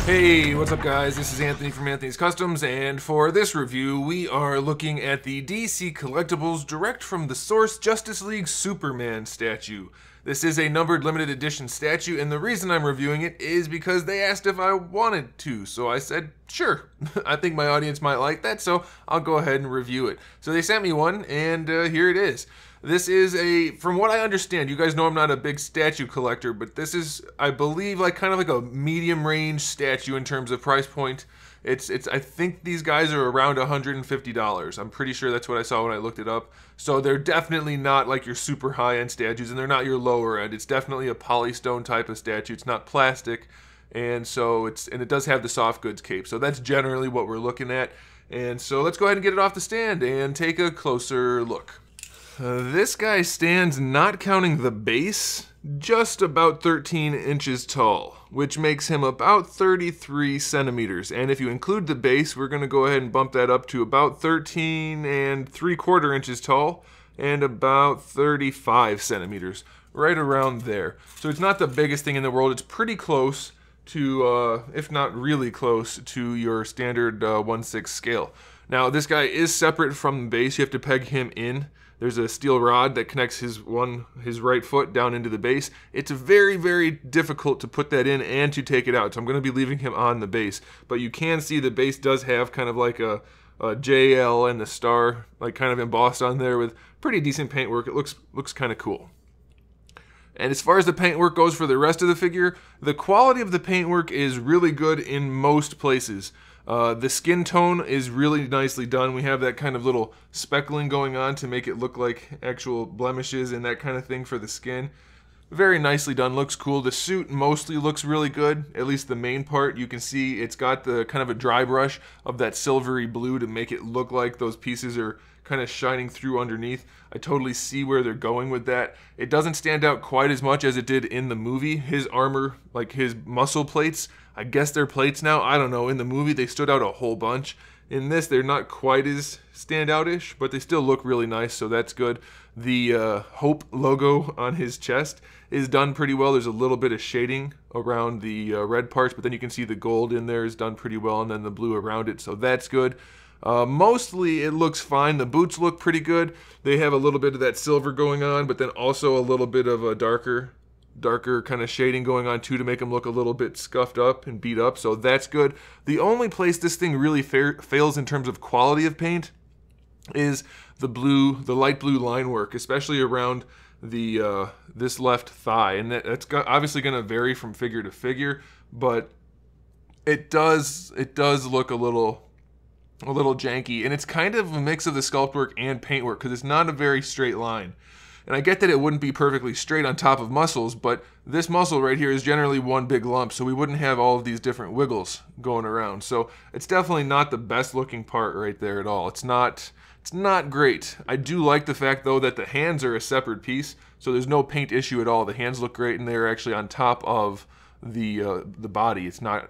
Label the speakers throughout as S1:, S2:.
S1: Hey, what's up guys? This is Anthony from Anthony's Customs, and for this review, we are looking at the DC Collectibles direct from the source Justice League Superman statue. This is a numbered limited edition statue, and the reason I'm reviewing it is because they asked if I wanted to, so I said, sure. I think my audience might like that, so I'll go ahead and review it. So they sent me one, and here it is. This is from what I understand, you guys know I'm not a big statue collector, but this is, I believe, like kind of like a medium range statue in terms of price point. I think these guys are around $150. I'm pretty sure that's what I saw when I looked it up. So they're definitely not like your super high-end statues, and they're not your lower end. It's definitely a polystone type of statue. It's not plastic, and so it does have the soft goods cape. So that's generally what we're looking at. And so let's go ahead and get it off the stand and take a closer look. This guy stands, not counting the base, just about 13 inches tall, which makes him about 33 centimeters. And if you include the base, we're going to go ahead and bump that up to about 13 3/4 inches tall and about 35 centimeters, right around there. So it's not the biggest thing in the world. It's pretty close to, if not really close, to your standard 1/6 scale. Now, this guy is separate from the base. You have to peg him in. There's a steel rod that connects his right foot down into the base. It's very, very difficult to put that in and to take it out. So I'm going to be leaving him on the base. But you can see the base does have kind of like a JL and the star like kind of embossed on there with pretty decent paintwork. It looks kind of cool. And as far as the paintwork goes for the rest of the figure, the quality of the paintwork is really good in most places. The skin tone is really nicely done. We have that kind of little speckling going on to make it look like actual blemishes and that kind of thing for the skin. Very nicely done, looks cool. The suit mostly looks really good, at least the main part. You can see it's got the kind of a dry brush of that silvery blue to make it look like those pieces are kind of shining through underneath. I totally see where they're going with that. It doesn't stand out quite as much as it did in the movie. His armor, like his muscle plates, I guess they're plates now. I don't know. In the movie, they stood out a whole bunch. In this, they're not quite as standout-ish, but they still look really nice, so that's good. The Hope logo on his chest is done pretty well. There's a little bit of shading around the red parts, but then you can see the gold in there is done pretty well, and then the blue around it, so that's good. Mostly it looks fine. The boots look pretty good. They have a little bit of that silver going on, but then also a little bit of a darker kind of shading going on too to make them look a little bit scuffed up and beat up, so that's good. The only place this thing really fails in terms of quality of paint is the light blue line work, especially around the this left thigh, and that's obviously going to vary from figure to figure, but it does look a little janky, and it's kind of a mix of the sculpt work and paint work because it's not a very straight line. And I get that it wouldn't be perfectly straight on top of muscles, but this muscle right here is generally one big lump, so we wouldn't have all of these different wiggles going around. So it's definitely not the best looking part right there at all. It's not great. I do like the fact though that the hands are a separate piece, so there's no paint issue at all. The hands look great, and they're actually on top of the body. It's not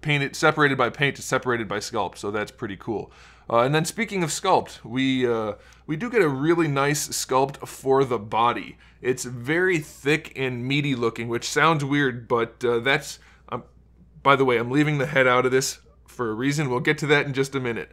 S1: painted, separated by paint, it's separated by sculpt, so that's pretty cool. And then speaking of sculpt, we do get a really nice sculpt for the body. It's very thick and meaty looking, which sounds weird, but that's, by the way, I'm leaving the head out of this for a reason. We'll get to that in just a minute.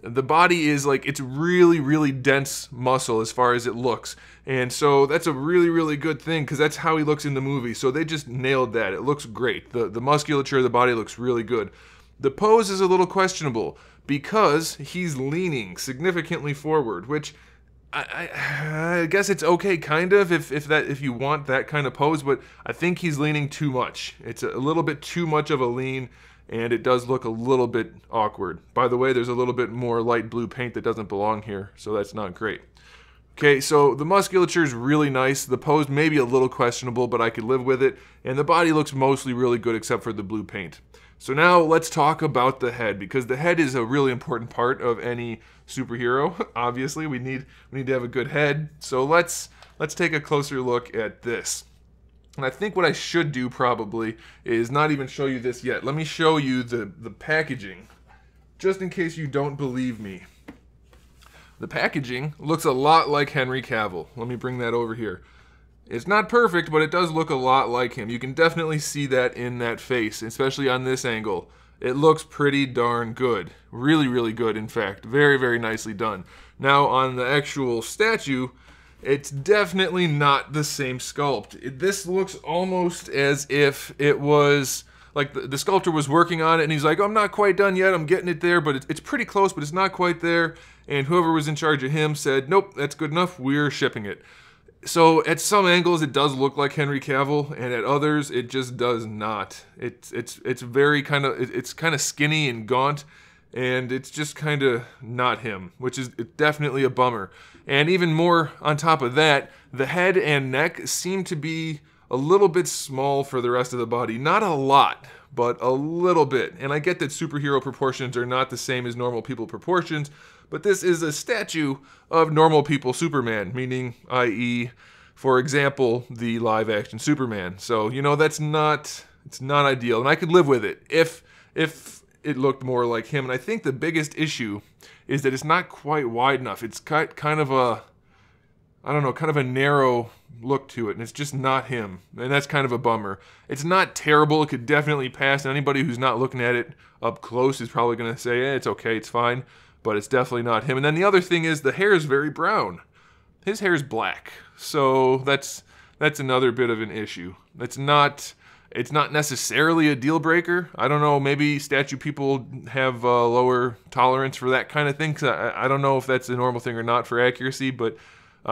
S1: The body is like, it's really, really dense muscle as far as it looks. And so that's a really, really good thing because that's how he looks in the movie. So they just nailed that. It looks great. The musculature of the body looks really good. The pose is a little questionable because he's leaning significantly forward, which I guess it's okay kind of if you want that kind of pose, but I think he's leaning too much. It's a little bit too much of a lean, and it does look a little bit awkward. By the way, there's a little bit more light blue paint that doesn't belong here, so that's not great. Okay, so the musculature is really nice. The pose may be a little questionable, but I could live with it. And the body looks mostly really good except for the blue paint. So now let's talk about the head, because the head is a really important part of any superhero. Obviously, we need to have a good head. So let's take a closer look at this. And I think what I should do probably is not even show you this yet. Let me show you the packaging, just in case you don't believe me. The packaging looks a lot like Henry Cavill. Let me bring that over here. It's not perfect, but it does look a lot like him. You can definitely see that in that face, especially on this angle. It looks pretty darn good. Really, really good, in fact. Very, very nicely done. Now, on the actual statue, it's definitely not the same sculpt. This looks almost as if it was, like the sculptor was working on it, and he's like, oh, I'm not quite done yet, I'm getting it there, but it's pretty close, but it's not quite there. And whoever was in charge of him said, nope, that's good enough, we're shipping it. So at some angles it does look like Henry Cavill, and at others it just does not. It's very kind of skinny and gaunt, and it's just kind of not him, which is definitely a bummer. And even more on top of that, the head and neck seem to be a little bit small for the rest of the body. Not a lot, but a little bit. And I get that superhero proportions are not the same as normal people proportions, but this is a statue of normal people Superman, meaning, i.e., for example, the live-action Superman. So, you know, it's not ideal, and I could live with it if it looked more like him. And I think the biggest issue is that it's not quite wide enough. It's kind of a, I don't know, kind of a narrow look to it, and it's just not him, and that's kind of a bummer. It's not terrible. It could definitely pass, and anybody who's not looking at it up close is probably going to say, it's okay, it's fine, but it's definitely not him. And then the other thing is the hair is very brown. His hair is black, so that's another bit of an issue. It's not necessarily a deal breaker. I don't know, maybe statue people have lower tolerance for that kind of thing, 'cause I don't know if that's a normal thing or not for accuracy, but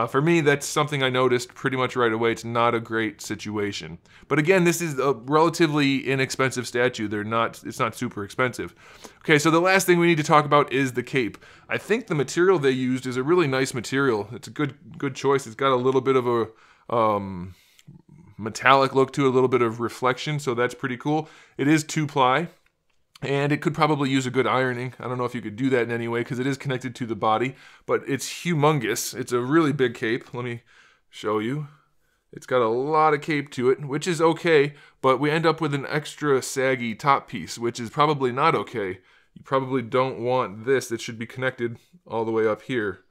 S1: for me, that's something I noticed pretty much right away. It's not a great situation. But again, this is a relatively inexpensive statue. It's not super expensive. Okay, so the last thing we need to talk about is the cape. I think the material they used is a really nice material. It's a good choice. It's got a little bit of a metallic look to it, a little bit of reflection, so that's pretty cool. It is 2-ply. And it could probably use a good ironing. I don't know if you could do that in any way because it is connected to the body, but it's humongous. It's a really big cape. Let me show you. It's got a lot of cape to it, which is okay, but we end up with an extra saggy top piece, which is probably not okay. You probably don't want this. It should be connected all the way up here.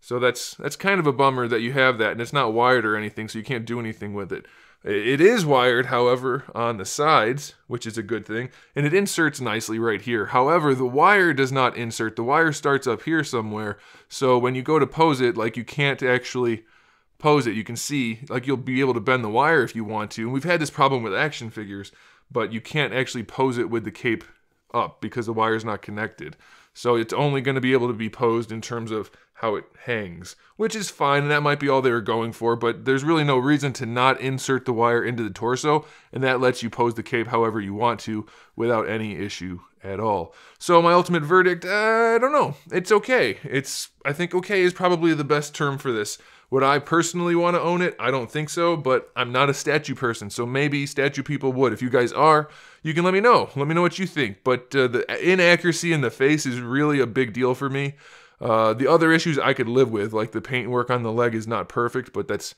S1: So that's kind of a bummer that you have that, and it's not wired or anything, so you can't do anything with it. It is wired, however, on the sides, which is a good thing, and it inserts nicely right here. However, the wire does not insert. The wire starts up here somewhere, so when you go to pose it, like, you can't actually pose it. You can see, like, you'll be able to bend the wire if you want to, and we've had this problem with action figures, but you can't actually pose it with the cape up because the wire's not connected. So it's only going to be able to be posed in terms of how it hangs, which is fine, and that might be all they were going for, but there's really no reason to not insert the wire into the torso, and that lets you pose the cape however you want to without any issue at all. So my ultimate verdict, I don't know. It's okay. I think okay is probably the best term for this. Would I personally want to own it? I don't think so, but I'm not a statue person, so maybe statue people would. If you guys are, you can let me know. Let me know what you think. But the inaccuracy in the face is really a big deal for me. The other issues I could live with, like the paintwork on the leg is not perfect, but that's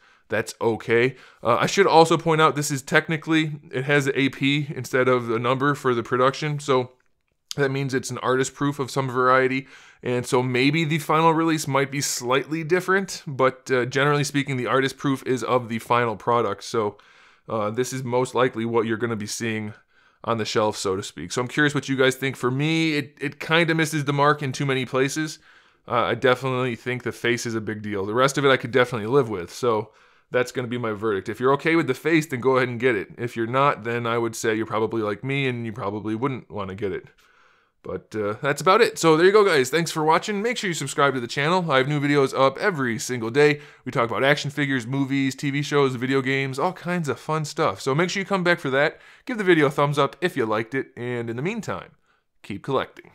S1: okay. I should also point out this is technically, it has an AP instead of a number for the production, so that means it's an artist proof of some variety, and so maybe the final release might be slightly different, but generally speaking, the artist proof is of the final product, so this is most likely what you're going to be seeing on the shelf, so to speak. So I'm curious what you guys think. For me, it kind of misses the mark in too many places. I definitely think the face is a big deal. The rest of it I could definitely live with, so that's going to be my verdict. If you're okay with the face, then go ahead and get it. If you're not, then I would say you're probably like me and you probably wouldn't want to get it. But that's about it. So there you go, guys. Thanks for watching. Make sure you subscribe to the channel. I have new videos up every single day. We talk about action figures, movies, TV shows, video games, all kinds of fun stuff. So make sure you come back for that. Give the video a thumbs up if you liked it. And in the meantime, keep collecting.